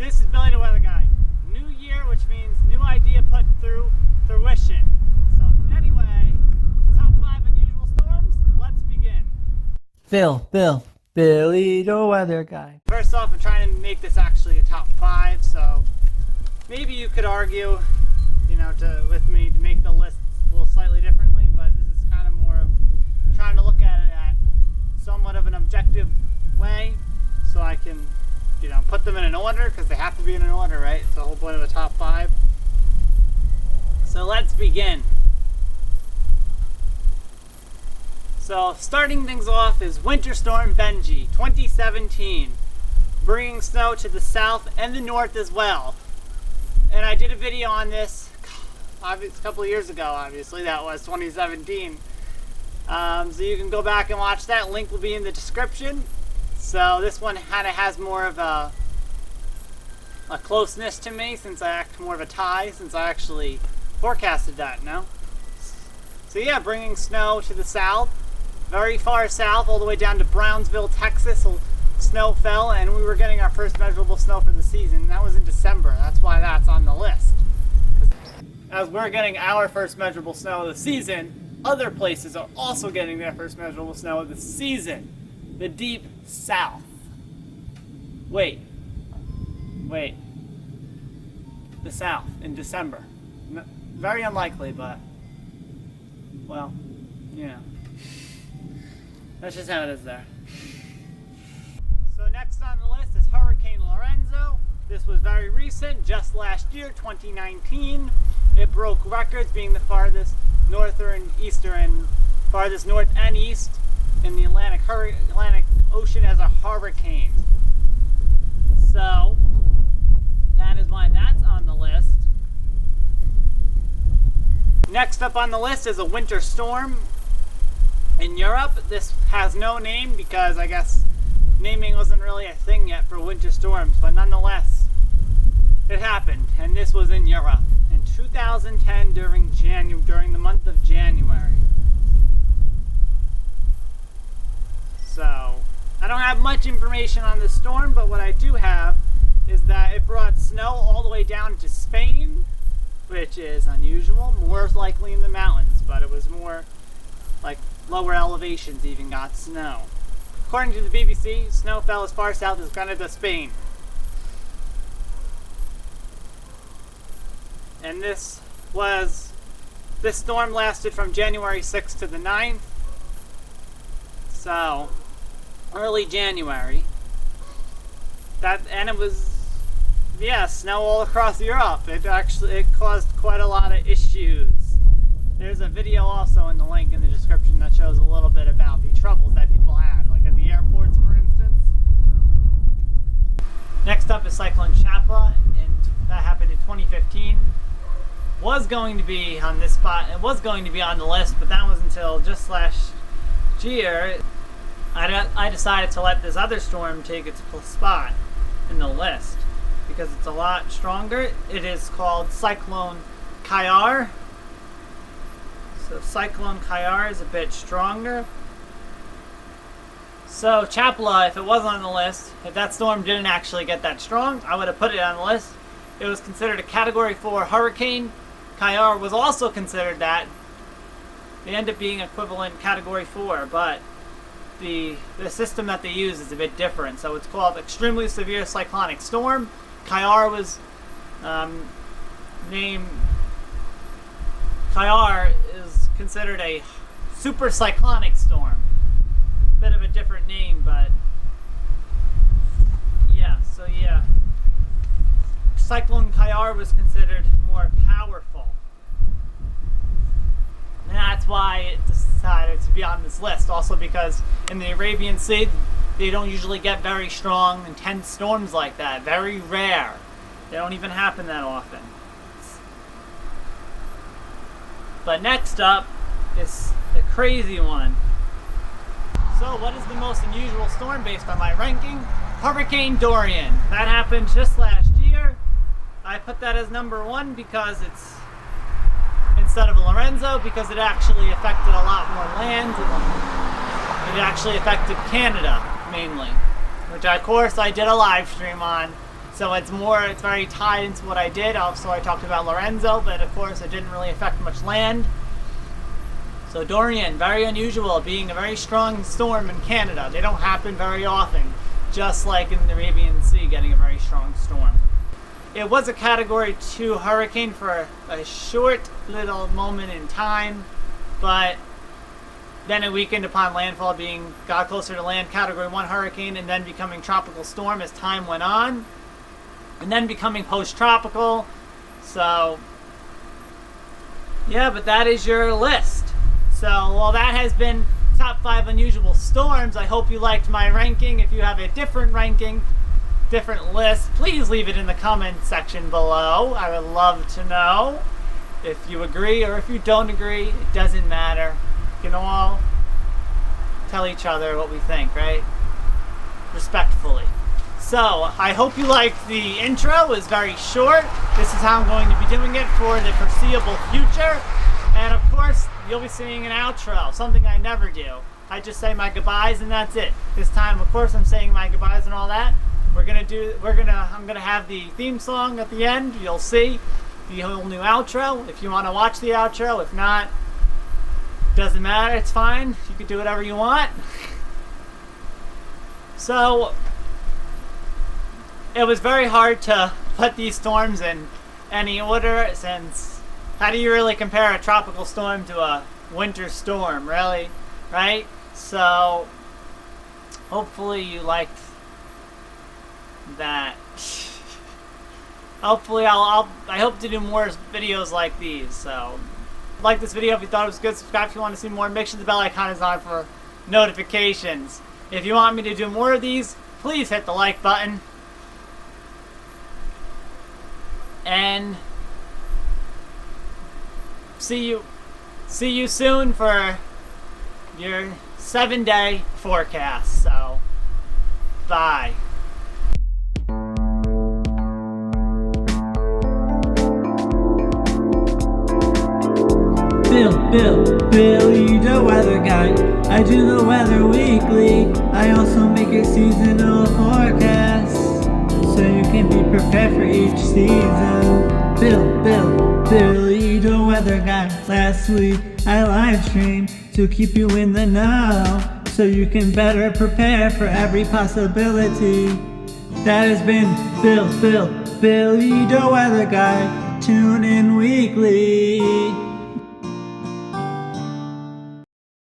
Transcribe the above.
This is Billy the Weather Guy. New year, which means new idea put through fruition. So anyway, top 5 unusual storms, let's begin. Billy the Weather Guy. First off, I'm trying to make this actually a top 5, so maybe you could argue, with me to make the list a little slightly differently, but this is kind of more of trying to look at it at somewhat of an objective way, so I can put them in an order, because they have to be in an order, right? It's the whole point of the top 5. So let's begin. So starting things off is Winter Storm Benji 2017, bringing snow to the south and the north as well. And I did a video on this a couple of years ago, obviously, that was 2017. So you can go back and watch that. Link will be in the description. So this one kind of has more of a closeness to me, since I act more of a tie, since I actually forecasted that, no? So yeah, bringing snow to the south, very far south, all the way down to Brownsville, Texas. Snow fell, and we were getting our first measurable snow for the season. That was in December. That's why that's on the list. As we're getting our first measurable snow of the season, other places are also getting their first measurable snow of the season. The deep south. Wait. The south in December. Very unlikely, but, well, that's just how it is there. So next on the list is Hurricane Lorenzo. This was very recent, just last year, 2019. It broke records, being the farthest north and east in the Atlantic Ocean as a hurricane. So that is why that's on the list. Next up on the list is a winter storm in Europe. This has no name because I guess naming wasn't really a thing yet for winter storms, but nonetheless, it happened, and this was in Europe in 2010 during the month of January. So, I don't have much information on this storm, but what I do have is that it brought snow all the way down to Spain, which is unusual, more likely in the mountains, but it was more like lower elevations even got snow. According to the BBC, snow fell as far south as Granada, Spain. And this storm lasted from January 6th to the 9th. So, early January. And it was, snow all across Europe. It caused quite a lot of issues. There's a video also in the link in the description that shows a little bit about the troubles that people had, like at the airports, for instance. Next up is Cyclone Chapala, and that happened in 2015. Was going to be on this spot. It was going to be on the list, but that was until just last year. I decided to let this other storm take its spot in the list because it's a lot stronger. It is called Cyclone KR. So Cyclone KR is a bit stronger. So Chapala, if it was on the list, if that storm didn't actually get that strong, I would have put it on the list. It was considered a Category 4 hurricane. KR was also considered that. They end up being equivalent Category 4, but the system that they use is a bit different. So it's called Extremely Severe Cyclonic Storm. KR was named... KR is considered a super cyclonic storm. Bit of a different name, but yeah. Cyclone Kyarr was considered more powerful. And that's why it decided to be on this list. Also because in the Arabian Sea, they don't usually get very strong, intense storms like that. Very rare. They don't even happen that often. But next up is the crazy one. So what is the most unusual storm based on my ranking? Hurricane Dorian. That happened just last year. I put that as number 1 because it's instead of Lorenzo, because it actually affected a lot more land. It actually affected Canada mainly, which of course I did a live stream on. So it's very tied into what I did. Also, I talked about Lorenzo, but of course it didn't really affect much land. So Dorian, very unusual, being a very strong storm in Canada. They don't happen very often, just like in the Arabian Sea, getting a very strong storm. It was a Category 2 hurricane for a short little moment in time, but then it weakened upon landfall, got closer to land, Category 1 hurricane, and then becoming tropical storm as time went on, and then becoming post-tropical. So, yeah, but that is your list. So, while that has been top 5 unusual storms, I hope you liked my ranking. If you have a different ranking, different list, please leave it in the comment section below. I would love to know if you agree or if you don't agree. It doesn't matter. We can all tell each other what we think, right? Respectfully. So, I hope you liked the intro. It was very short. This is how I'm going to be doing it for the foreseeable future. And of course, you'll be seeing an outro, something I never do. I just say my goodbyes and that's it. This time, of course, I'm saying my goodbyes and all that. I'm gonna have the theme song at the end. You'll see the whole new outro. If you want to watch the outro, if not, doesn't matter. It's fine. You can do whatever you want. So it was very hard to put these storms in any order, since how do you really compare a tropical storm to a winter storm, really, right? So hopefully you liked that. Hopefully I hope to do more videos like these. So like this video if you thought it was good. Subscribe if you want to see more. Make sure the bell icon is on for notifications. If you want me to do more of these, please hit the like button. And see you soon for your 7-day forecast. So bye. Billy, the weather guy. I do the weather weekly. I also make a seasonal forecast, so you can be prepared for each season. Billy, the weather guy. Last week I live streamed to keep you in the know, so you can better prepare for every possibility. That has been Billy, the weather guy. Tune in weekly.